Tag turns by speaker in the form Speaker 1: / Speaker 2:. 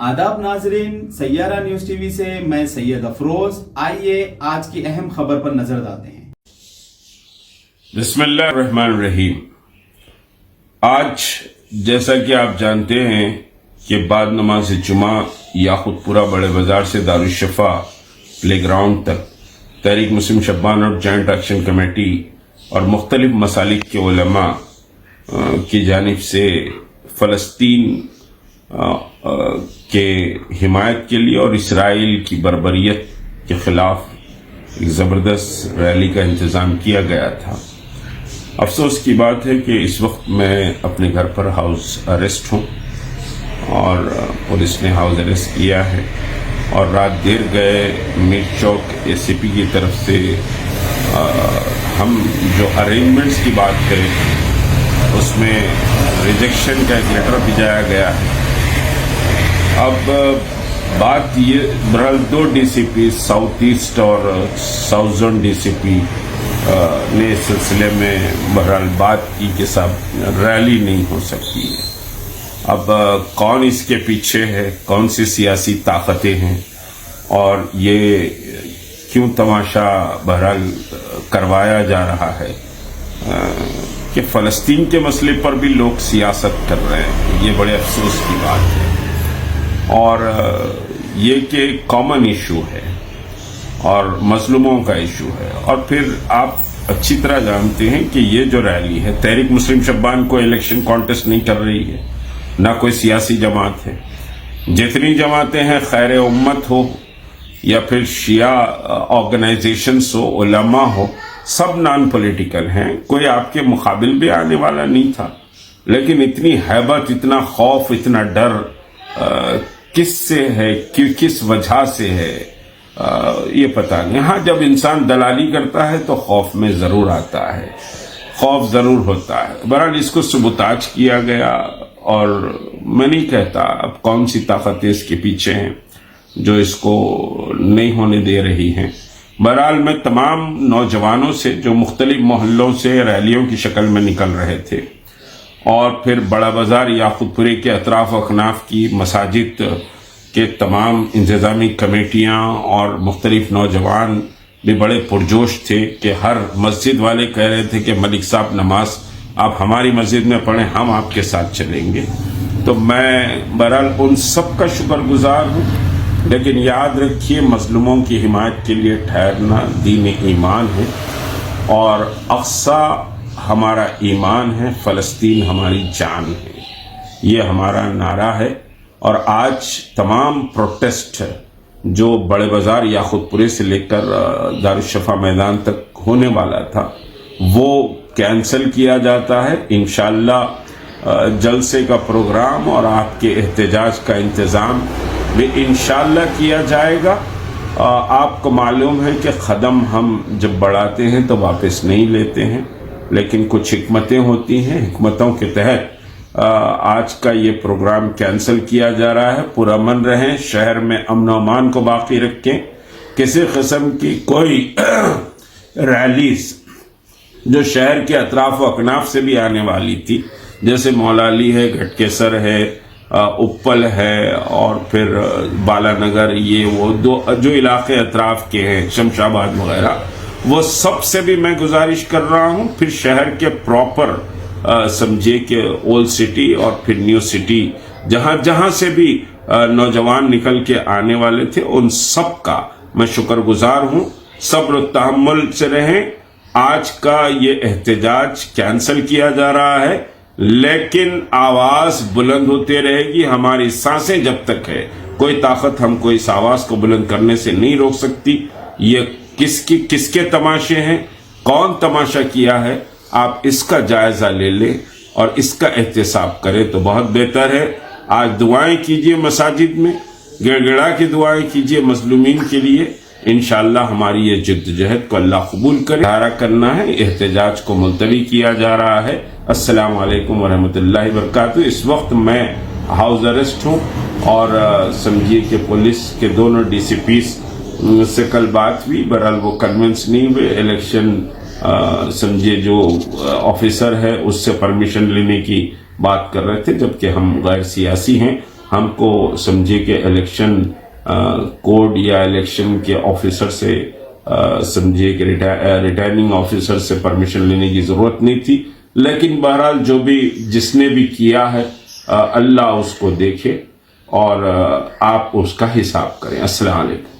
Speaker 1: आदाब नाजरीन, Saiyaara news TV से मैं सैयद अफरोज। आइए आज की अहम खबर पर नजर डालते हैं।
Speaker 2: बिस्मिल्लाहिर्रहमानिर्रहीम। आज जैसा कि आप जानते हैं कि बाद नमाज जुमा याकुतपुरा बड़े बाजार से दारुशफा प्लेग्राउंड तक तहरीक मुस्लिम शब्बान और जॉइंट एक्शन कमेटी और मुख्तलिफ मसालिक के उलमा की जानिब से फ़लस्तीन के हिमायत के लिए और इसराइल की बर्बरियत के खिलाफ एक ज़बरदस्त रैली का इंतज़ाम किया गया था। अफसोस की बात है कि इस वक्त मैं अपने घर पर हाउस अरेस्ट हूँ और पुलिस ने हाउस अरेस्ट किया है और रात देर गए मीर चौक ACP की तरफ से हम जो अरेंजमेंट्स की बात करें उसमें रिजेक्शन का एक लेटर भिजाया गया है। अब बात ये बहरहाल 2 DCP साउथ ईस्ट और साउथ जोन DCP ने इस सिलसिले में बहरहाल बात की कि साहब रैली नहीं हो सकती है। अब कौन इसके पीछे है, कौन सी सियासी ताकतें हैं और ये क्यों तमाशा बहरहाल करवाया जा रहा है कि फ़लस्तीन के मसले पर भी लोग सियासत कर रहे हैं, ये बड़े अफसोस की बात है। और ये कि कॉमन इशू है और मजलूमों का इशू है। और फिर आप अच्छी तरह जानते हैं कि ये जो रैली है तहरीक मुस्लिम शब्बान को इलेक्शन कॉन्टेस्ट नहीं कर रही है, ना कोई सियासी जमात है। जितनी जमातें हैं खैर उम्मत हो या फिर शिया ऑर्गेनाइजेशंस हो, उलमा हो, सब नॉन पॉलिटिकल हैं। कोई आपके मुकाबिल भी आने वाला नहीं था, लेकिन इतनी हैबत, इतना खौफ, इतना डर किससे है, किस वजह से है, ये पता नहीं। हाँ, जब इंसान दलाली करता है तो खौफ में जरूर आता है, खौफ जरूर होता है। बहरहाल इसको सबूताज किया गया और मैं नहीं कहता अब कौन सी ताकतें इसके पीछे हैं जो इसको नहीं होने दे रही हैं। बहरहाल मैं तमाम नौजवानों से जो मुख्तलिफ मोहल्लों से रैलियों की शक्ल में निकल रहे थे और फिर बड़ा बाजार याकुतपुरे के अतराफ अखनाफ की मसाजिद के तमाम इंतजामी कमेटियां और मुख्तलिफ नौजवान भी बड़े पुरजोश थे कि हर मस्जिद वाले कह रहे थे कि मलिक साहब नमाज आप हमारी मस्जिद में पढ़ें, हम आपके साथ चलेंगे। तो मैं बहरहाल उन सब का शुक्रगुजार हूँ, लेकिन याद रखिए मजलूमों की हिमायत के लिए ठहरना दीन ईमान है और अक्सा हमारा ईमान है, फ़लस्तीन हमारी जान है, ये हमारा नारा है। और आज तमाम प्रोटेस्ट जो बड़े बाजार याकुतपुरे से लेकर दारुशफा मैदान तक होने वाला था वो कैंसिल किया जाता है। इंशाअल्लाह जलसे का प्रोग्राम और आपके एहतजाज का इंतज़ाम भी इंशाअल्लाह किया जाएगा। आपको मालूम है कि कदम हम जब बढ़ाते हैं तो वापस नहीं लेते हैं, लेकिन कुछ हिकमतें होती हैं, हिकमतों के तहत आज का ये प्रोग्राम कैंसिल किया जा रहा है। पुरअमन रहें, शहर में अमन और अमान को बाकी रखें। किसी किस्म की कोई रैलीज जो शहर के अतराफ व अकनाफ से भी आने वाली थी, जैसे मौलाली है, घटकेसर है, उप्पल है और फिर बालानगर, ये वो दो जो इलाके अतराफ के हैं, शमशाबाद वगैरह, वो सबसे भी मैं गुजारिश कर रहा हूं। फिर शहर के प्रॉपर समझिए कि ओल्ड सिटी और फिर न्यू सिटी जहां से भी नौजवान निकल के आने वाले थे, उन सब का मैं शुक्रगुजार हूं। सब्र तहम्मुल से रहें। आज का ये एहतजाज कैंसिल किया जा रहा है, लेकिन आवाज बुलंद होते रहेगी। हमारी सांसें जब तक है, कोई ताकत हमको इस आवाज को बुलंद करने से नहीं रोक सकती। ये किसके तमाशे हैं, कौन तमाशा किया है, आप इसका जायजा ले लें और इसका एहतसाब करें तो बहुत बेहतर है। आज दुआएं कीजिए मसाजिद में, गिड़गिड़ा की दुआएं कीजिए मजलूमीन के लिए। इंशाअल्लाह हमारी ये जिद्दजहद को अल्लाह कबूल करे। धारा करना है, एहतजाज को मुलतवी किया जा रहा है। अस्सलाम वालेकुम वरहमतुल्लाहि वबरकातुहू। इस वक्त मैं हाउस अरेस्ट हूँ और समझिए कि पुलिस के दोनों DCPs से कल बात हुई, बहरहाल वो कन्विंस नहीं हुए। इलेक्शन समझिए जो ऑफिसर है उससे परमिशन लेने की बात कर रहे थे, जबकि हम गैर सियासी हैं ہم کو سمجھے کہ الیکشن کوڈ یا الیکشن کے آفیسر سے سمجھے کہ ریٹرننگ آفیسر سے پرمیشن لینے کی ضرورت نہیں تھی. لیکن بہرحال جو بھی جس نے بھی کیا ہے اللہ اس کو دیکھے اور آپ اس کا حساب کریں. السلام علیکم.